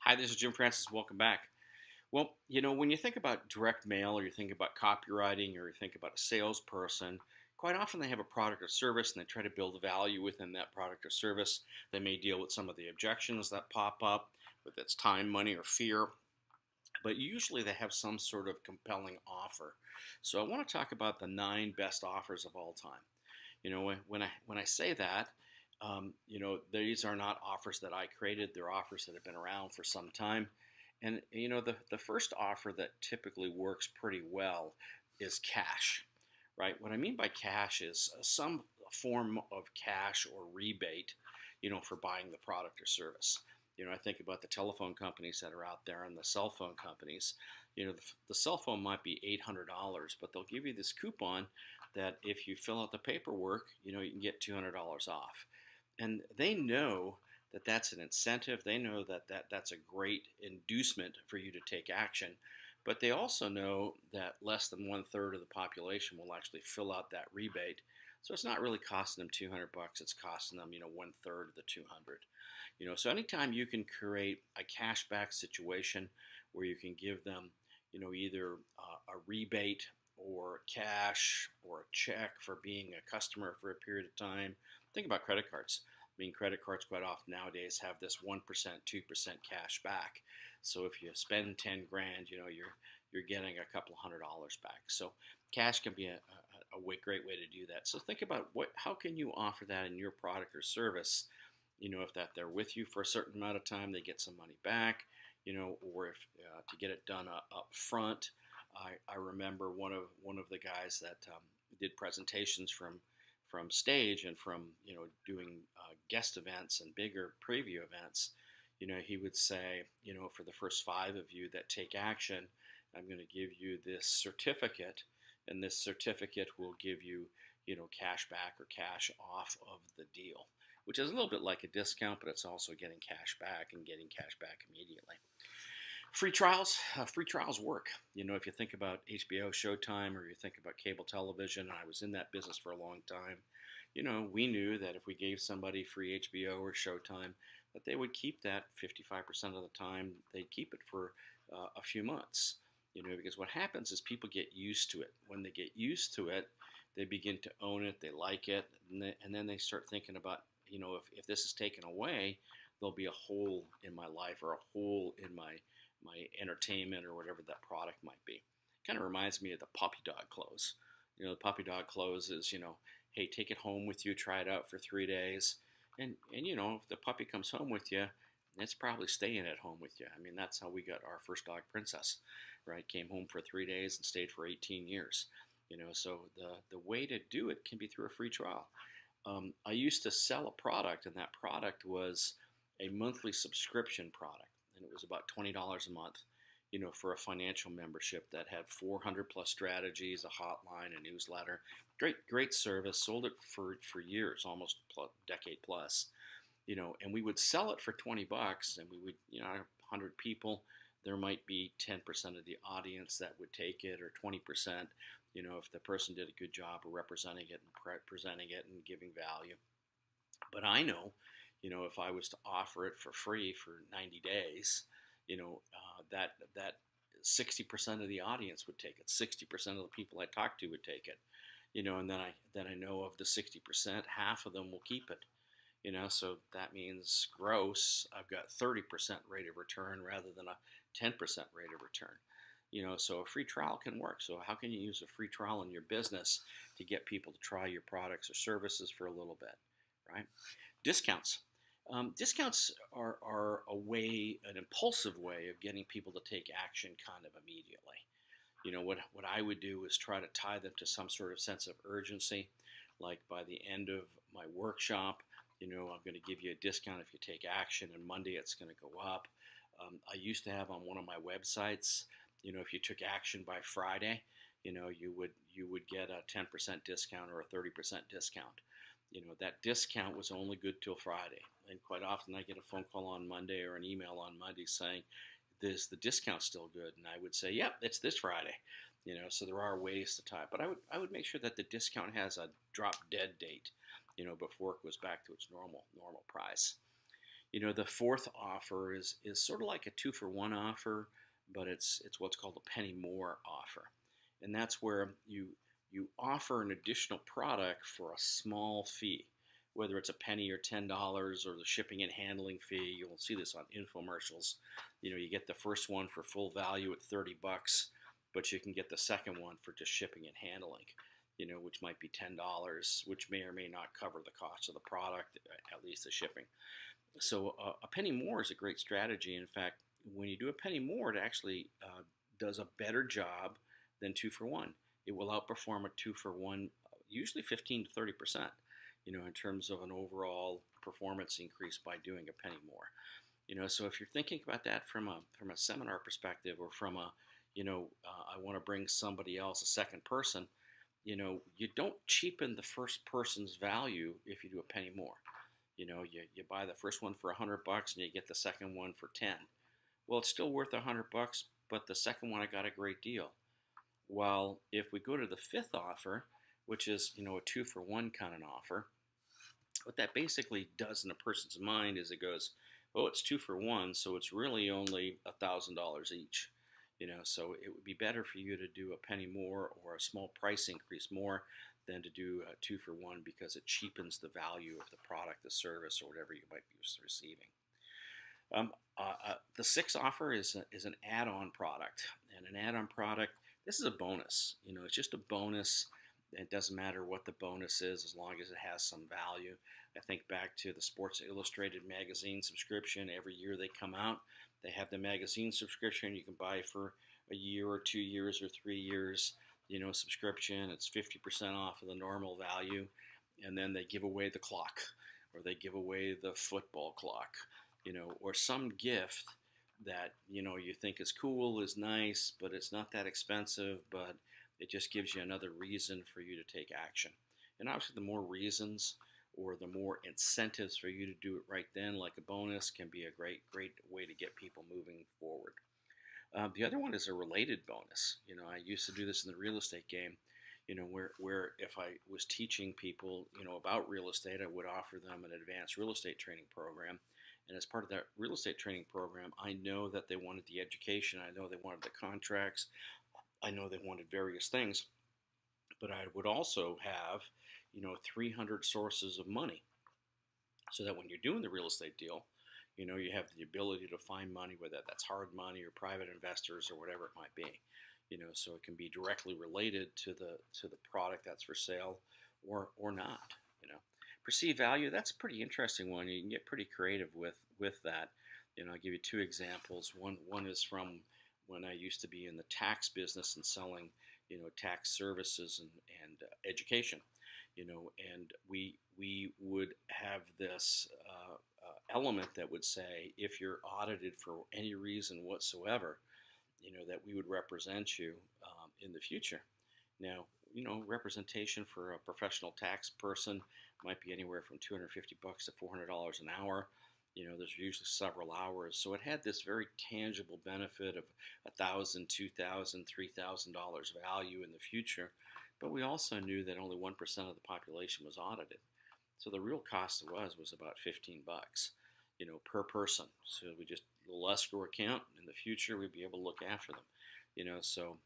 Hi, this is Jim Francis. Welcome back. Well, when you think about direct mail or you think about copywriting or you think about a salesperson, quite often they have a product or service and they try to build value within that product or service. They may deal with some of the objections that pop up, whether it's time, money, or fear, but usually they have some sort of compelling offer. So I want to talk about the 9 best offers of all time. When I say that, these are not offers that I created. They're offers that have been around for some time. And the first offer that typically works pretty well is cash, right? What I mean by cash is some form of cash or rebate, for buying the product or service. I think about the telephone companies that are out there and the cell phone companies. The cell phone might be $800, but they'll give you this coupon that if you fill out the paperwork, you can get $200 off. And they know that that's an incentive. They know that's a great inducement for you to take action. But they also know that less than 1/3 of the population will actually fill out that rebate. So it's not really costing them $200. It's costing them, 1/3 of the 200. So anytime you can create a cashback situation where you can give them, either a rebate or cash or a check for being a customer for a period of time. Think about credit cards. I mean, credit cards quite often nowadays have this 1%, 2% cash back. So if you spend 10 grand, you're getting a couple $100 back. So cash can be a great way to do that. So think about how can you offer that in your product or service. If that they're with you for a certain amount of time, they get some money back. Or if to get it done up front. I remember one of the guys that did presentations from stage and from doing guest events and bigger preview events. He would say, for the first 5 of you that take action, I'm going to give you this certificate, and this certificate will give you cash back or cash off of the deal, which is a little bit like a discount, but it's also getting cash back and getting cash back immediately. Free trials work. If you think about HBO, Showtime, or you think about cable television, and I was in that business for a long time, we knew that if we gave somebody free HBO or Showtime, that they would keep that 55% of the time. They'd keep it for a few months, because what happens is people get used to it. When they get used to it, they begin to own it, they like it, and then they start thinking about, if this is taken away, there'll be a hole in my life or a hole in my entertainment or whatever that product might be. Kind of reminds me of the puppy dog clothes. The puppy dog clothes is, hey, take it home with you, try it out for 3 days. And if the puppy comes home with you, it's probably staying at home with you. I mean, that's how we got our first dog, Princess, right? Came home for 3 days and stayed for 18 years. So the way to do it can be through a free trial. I used to sell a product, and that product was a monthly subscription product, and it was about $20 a month, for a financial membership that had 400 plus strategies, a hotline, a newsletter. Great service. Sold it for years, almost decade plus. And we would sell it for $20, and we would, 100 people. There might be 10% of the audience that would take it, or 20%. If the person did a good job of representing it and presenting it and giving value. But I know, if I was to offer it for free for 90 days, that 60% of the audience would take it. 60% of the people I talk to would take it. And then I know of the 60%, half of them will keep it. So that means gross, I've got 30% rate of return rather than a 10% rate of return. So a free trial can work. So how can you use a free trial in your business to get people to try your products or services for a little bit, right? Discounts. Discounts are an impulsive way of getting people to take action kind of immediately. What I would do is try to tie them to some sort of sense of urgency, like by the end of my workshop, I'm going to give you a discount if you take action, and Monday it's going to go up. I used to have on one of my websites, if you took action by Friday, you would get a 10% discount or a 30% discount. That discount was only good till Friday. And quite often I get a phone call on Monday or an email on Monday saying, is the discount still good? And I would say, yep, it's this Friday. So there are ways to tie it. But I would make sure that the discount has a drop dead date, before it goes back to its normal price. The fourth offer is sort of like a two for one offer, but it's what's called a penny more offer, and that's where you offer an additional product for a small fee, whether it's a penny or $10 or the shipping and handling fee. You'll see this on infomercials. You get the first one for full value at $30, but you can get the second one for just shipping and handling. Which might be $10, which may or may not cover the cost of the product, at least the shipping. So a penny more is a great strategy. In fact, when you do a penny more, it actually does a better job than two for one. It will outperform a two for one, usually 15 to 30%. In terms of an overall performance increase by doing a penny more. So if you're thinking about that from a seminar perspective, or from I want to bring somebody else, a second person, you don't cheapen the first person's value if you do a penny more. You buy the first one for $100 and you get the second one for 10. Well, it's still worth $100, but the second one I got a great deal. While if we go to the fifth offer, which is a two for one kind of offer, what that basically does in a person's mind is it goes, oh, it's two for one, so it's really only $1,000 each. So it would be better for you to do a penny more or a small price increase more than to do a two for one, because it cheapens the value of the product, the service, or whatever you might be receiving. The sixth offer is an add-on product, and an add-on product, this is a bonus. It's just a bonus. It doesn't matter what the bonus is as long as it has some value. I think back to the Sports Illustrated magazine subscription. Every year they come out, they have the magazine subscription. You can buy for a year or 2 years or 3 years, subscription. It's 50% off of the normal value. And then they give away the clock, or they give away the football clock, or some gift that, you think is cool, is nice, but it's not that expensive, but it just gives you another reason for you to take action. And obviously the more reasons or the more incentives for you to do it right then, like a bonus, can be a great way to get people moving forward. The other one is a related bonus. I used to do this in the real estate game, where if I was teaching people, about real estate, I would offer them an advanced real estate training program. And as part of that real estate training program, I know that they wanted the education. I know they wanted the contracts. I know they wanted various things, but I would also have, 300 sources of money, so that when you're doing the real estate deal, you have the ability to find money, whether that's hard money or private investors or whatever it might be. So it can be directly related to the product that's for sale, or not. Perceived value, that's a pretty interesting one. You can get pretty creative with that. I'll give you two examples. One is from when I used to be in the tax business and selling, tax services and education, and we would have this element that would say, if you're audited for any reason whatsoever, that we would represent you in the future. Now, representation for a professional tax person might be anywhere from $250 to $400 an hour. There's usually several hours, so it had this very tangible benefit of $1,000, $2,000, $3,000 value in the future. But we also knew that only 1% of the population was audited, so the real cost to us was about $15, per person. So we just a little escrow account. In the future, we'd be able to look after them. So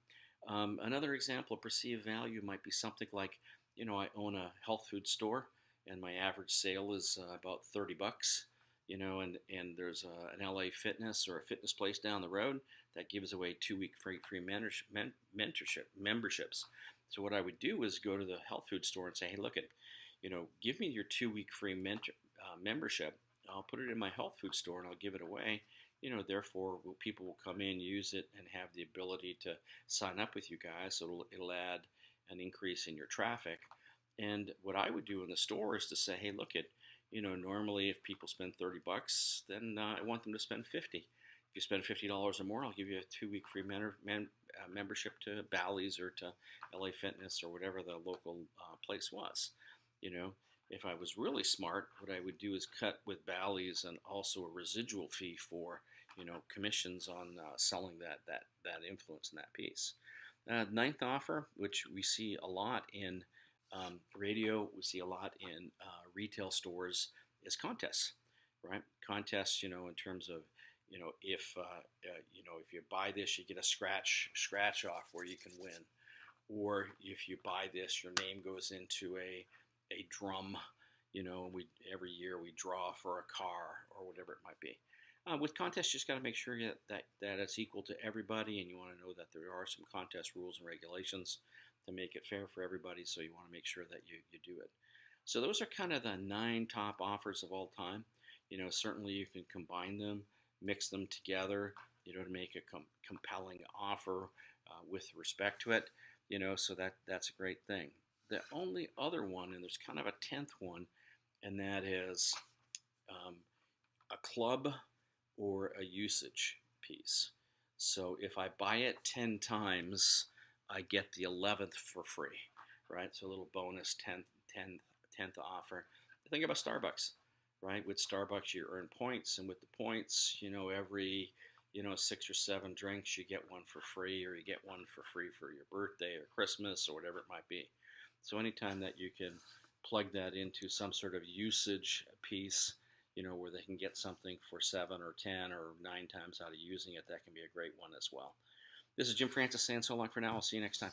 another example of perceived value might be something like, I own a health food store, and my average sale is about $30. And there's an LA Fitness or a fitness place down the road that gives away 2-week free memberships. So what I would do is go to the health food store and say, hey, look, give me your 2-week free membership. I'll put it in my health food store and I'll give it away. Therefore, people will come in, use it, and have the ability to sign up with you guys. So it'll add an increase in your traffic. And what I would do in the store is to say, hey, look, normally if people spend $30, then I want them to spend $50. If you spend $50 or more, I'll give you a 2-week free membership to Bally's or to LA Fitness or whatever the local place was. If I was really smart, what I would do is cut with Bally's and also a residual fee for, commissions on selling that influence in that piece. Ninth offer, which we see a lot in radio, we see a lot in retail stores, is contests, right? contests, in terms of, if you buy this, you get a scratch off where you can win, or if you buy this, your name goes into a drum. We every year we draw for a car or whatever it might be. With contests, you just got to make sure that it's equal to everybody, and you want to know that there are some contest rules and regulations to make it fair for everybody. So you want to make sure that you do it. So those are kind of the 9 top offers of all time. Certainly you can combine them, mix them together, to make a compelling offer with respect to it. So that's a great thing. The only other one, and there's kind of a 10th one, and that is um, a club or a usage piece. So if I buy it 10 times, I get the 11th for free, right? So a little bonus 10th offer. Think about Starbucks, right? With Starbucks, you earn points, and with the points, every 6 or 7 drinks, you get one for free, or you get one for free for your birthday or Christmas or whatever it might be. So anytime that you can plug that into some sort of usage piece, where they can get something for 7 or 10 or 9 times out of using it, that can be a great one as well. This is Jim Francis saying so long for now. I'll see you next time.